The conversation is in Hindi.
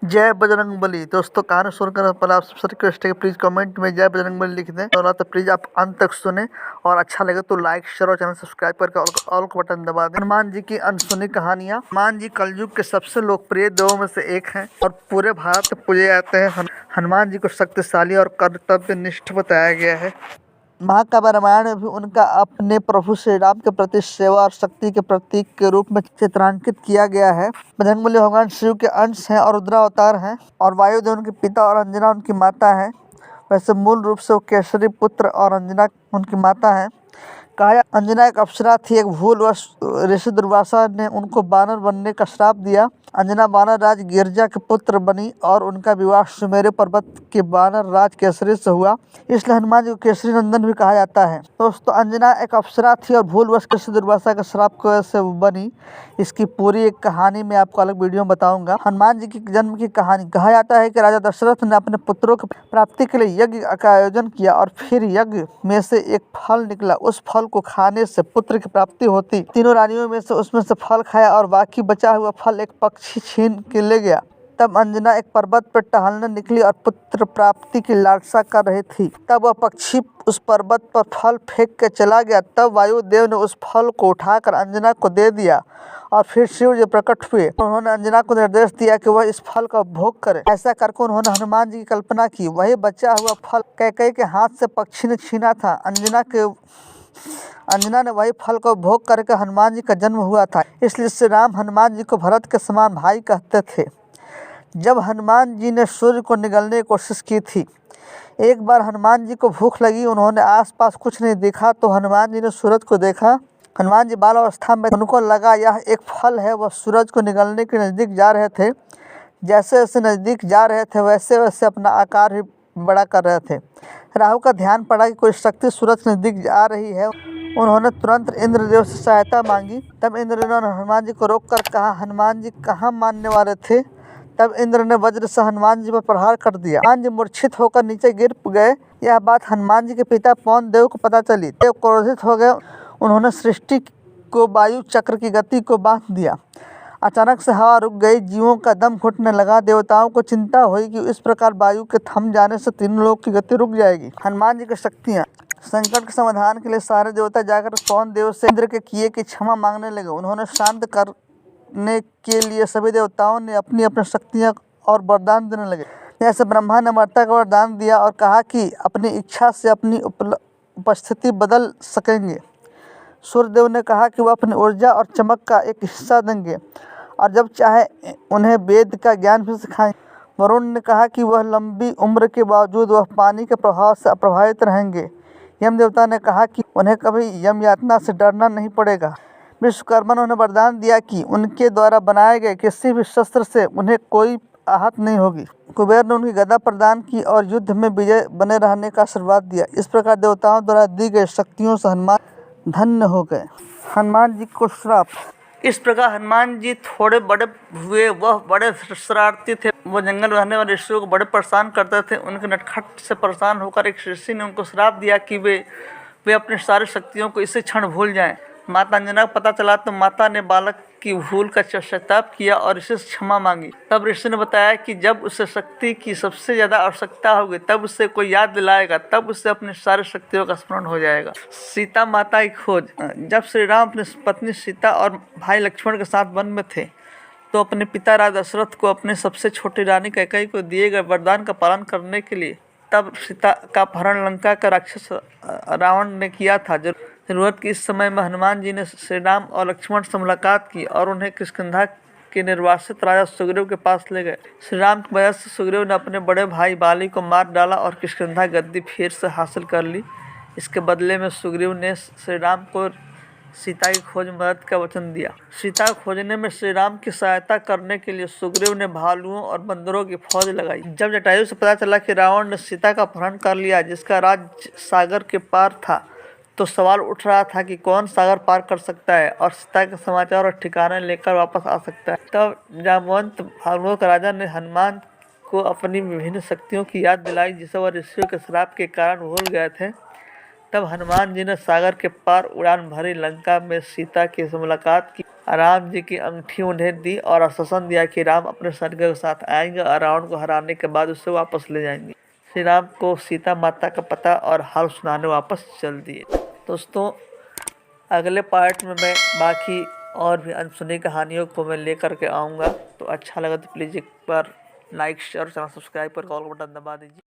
जय बजरंगबली। दोस्तों, कहानी सुनकर पहले आप सबसे रिक्वेस्ट है कि प्लीज़ कमेंट में जय बजरंगबली लिख दें और तो प्लीज़ आप अंत तक सुने और अच्छा लगे तो लाइक शेयर और चैनल सब्सक्राइब करके ऑल का बटन दबा दें। हनुमान जी की अनसुनी कहानियाँ। हनुमान जी कलयुग के सबसे लोकप्रिय देवों में से एक हैं और पूरे भारत में पूजे जाते हैं। हनुमान जी को शक्तिशाली और कर्तव्यनिष्ठ बताया गया है। महाकाव्य रामायण में भी उनका अपने प्रभु श्री राम के प्रति सेवा और शक्ति के प्रतीक के रूप में चित्रांकित किया गया है। बजरंगबली भगवान शिव के अंश हैं और रुद्रावतार हैं और वायुदेव उनके पिता और अंजना उनकी माता है। वैसे मूल रूप से वो केसरी पुत्र और अंजना उनकी माता है। कहा अंजना एक अप्सरा थी। एक भूलवश ऋषि दुर्वासा ने उनको बानर बनने का श्राप दिया। अंजना बानर राज गिरजा के पुत्र बनी और उनका विवाह सुमेरु पर्वत के बानर राज केसरी से हुआ। इसलिए हनुमान जी को केसरी नंदन भी कहा जाता है। दोस्तों, अंजना एक अप्सरा थी और भूलवश ऋषि दुर्वासा के श्राप की वजह से बनी। इसकी पूरी एक कहानी मैं आपको अलग वीडियो में बताऊंगा। हनुमान जी की जन्म की कहानी। कहा जाता है कि राजा दशरथ ने अपने पुत्रों की प्राप्ति के लिए यज्ञ का आयोजन किया और फिर यज्ञ में से एक फल निकला। उस फल को खाने से पुत्र की प्राप्ति होती। तीनों रानियों में से उसमें से फल खाया और बाकी बचा हुआ फल एक पक्षी छीन के ले गया। तब अंजना एक पर्वत पर टहलने निकली और पुत्र प्राप्ति की लालसा कर रही थी। तब वह पक्षी उस पर्वत पर फल फेंक के चला गया। तब वायुदेव ने उस फल को उठाकर अंजना को दे दिया और फिर शिव जी प्रकट हुए। उन्होंने अंजना को निर्देश दिया कि वह इस फल का उपभोग करे। ऐसा करके उन्होंने हनुमान जी की कल्पना की। वही बचा हुआ फल कैकेयी के हाथ से पक्षी ने छीना था। अंजना ने वही फल को भोग करके हनुमान जी का जन्म हुआ था। इसलिए श्री राम हनुमान जी को भरत के समान भाई कहते थे। जब हनुमान जी ने सूर्य को निगलने की कोशिश की थी, एक बार हनुमान जी को भूख लगी। उन्होंने आसपास कुछ नहीं देखा तो हनुमान जी ने सूरज को देखा। हनुमान जी बाल अवस्था में उनको लगा यह एक फल है। वह सूरज को निगलने के नज़दीक जा रहे थे। जैसे जैसे नज़दीक जा रहे थे वैसे वैसे अपना आकार भी बड़ा कर रहे थे। राहु का ध्यान पड़ा कि कोई शक्ति सूरज के नज़दीक आ रही है। उन्होंने तुरंत इंद्रदेव से सहायता मांगी। तब इंद्रदेव ने हनुमान जी को रोक कर कहा, हनुमान जी कहाँ मानने वाले थे। तब इंद्र ने वज्र से हनुमान जी पर प्रहार कर दिया। हनुमान जी मूर्छित होकर नीचे गिर गए। यह बात हनुमान जी के पिता पवन देव को पता चली। देव क्रोधित हो गए। उन्होंने सृष्टि को वायु चक्र की गति को बांध दिया। अचानक से हवा रुक गई। जीवों का दम घुटने लगा। देवताओं को चिंता हुई कि इस प्रकार वायु के थम जाने से तीनों लोक की गति रुक जाएगी। हनुमान जी की शक्तियाँ। संकट के समाधान के लिए सारे देवता जाकर पवन देव से इंद्र के किए की क्षमा मांगने लगे। उन्होंने शांत करने के लिए सभी देवताओं ने अपनी अपनी शक्तियाँ और वरदान देने लगे। जैसे ब्रह्मा ने अमरता का वरदान दिया और कहा कि अपनी इच्छा से अपनी उपस्थिति बदल सकेंगे। सूर्यदेव ने कहा कि वह अपनी ऊर्जा और चमक का एक हिस्सा देंगे और जब चाहे उन्हें वेद का ज्ञान भी सिखाएंगे। वरुण ने कहा कि वह लंबी उम्र के बावजूद वह पानी के प्रभाव से अप्रभावित रहेंगे। यम देवता ने कहा कि उन्हें कभी यम यातना से डरना नहीं पड़ेगा। विश्वकर्मा ने उन्हें वरदान दिया कि उनके द्वारा बनाए गए किसी भी शस्त्र से उन्हें कोई आहत नहीं होगी। कुबेर ने उनकी गदा प्रदान की और युद्ध में विजय बने रहने का आशीर्वाद दिया। इस प्रकार देवताओं द्वारा दी गई शक्तियों से हनुमान धन्य हो गए। हनुमान जी को श्राप। इस प्रकार हनुमान जी थोड़े बड़े हुए। वह बड़े शरारती थे। वो जंगल में रहने वाले ऋषियों को बड़े परेशान करते थे। उनके नटखट से परेशान होकर एक ऋषि ने उनको श्राप दिया कि वे अपनी सारी शक्तियों को इसी क्षण भूल जाएं। माता अंजना को पता चला तो माता ने बालक की भूल का पश्चाताप किया और ऋषि से क्षमा मांगी। तब ऋषि ने बताया कि जब उसे शक्ति की सबसे ज़्यादा आवश्यकता होगी तब उसे कोई याद दिलाएगा, तब उसे अपनी सारी शक्तियों का स्मरण हो जाएगा। सीता माता की खोज। जब श्री राम अपनी पत्नी सीता और भाई लक्ष्मण के साथ वन में थे तो अपने पिता राजा दशरथ को अपने सबसे छोटी रानी कैकेयी को दिए गए वरदान का पालन करने के लिए तब सीता का अपहरण लंका का राक्षस रावण ने किया था। जरूरत की इस समय में हनुमान जी ने श्री राम और लक्ष्मण से मुलाकात की और उन्हें किष्किंधा के निर्वासित राजा सुग्रीव के पास ले गए। श्री राम की वजह से सुग्रीव ने अपने बड़े भाई बाली को मार डाला और किष्किंधा गद्दी फिर से हासिल कर ली। इसके बदले में सुग्रीव ने श्री राम को सीता की खोज में मदद का वचन दिया। सीता को खोजने में श्री राम की सहायता करने के लिए सुग्रीव ने भालुओं और बंदरों की फौज लगाई। जब जटायु से पता चला कि रावण ने सीता का अपहरण कर लिया जिसका राज्य सागर के पार था तो सवाल उठ रहा था कि कौन सागर पार कर सकता है और सीता के समाचार और ठिकाने लेकर वापस आ सकता है। तब जामवंत भालुओं का राजा ने हनुमान को अपनी विभिन्न शक्तियों की याद दिलाई जिसे वह ऋषियों के श्राप के कारण भूल गए थे। तब हनुमान जी ने सागर के पार उड़ान भरी। लंका में सीता की मुलाकात की राम जी की अंगूठी उन्हें दी और आश्वासन दिया कि राम अपने सैनिकों के साथ आएंगे और रावण को हराने के बाद उसे वापस ले जाएंगे। श्री राम को सीता माता का पता और हाल सुनाने वापस चल दिए। दोस्तों, अगले पार्ट में मैं बाकी और भी अनसुनी कहानियों को मैं लेकर के आऊँगा। तो अच्छा लगा तो प्लीज़ एक बार लाइक शेयर और चैनल सब्सक्राइब कर कॉल बटन दबा दीजिए।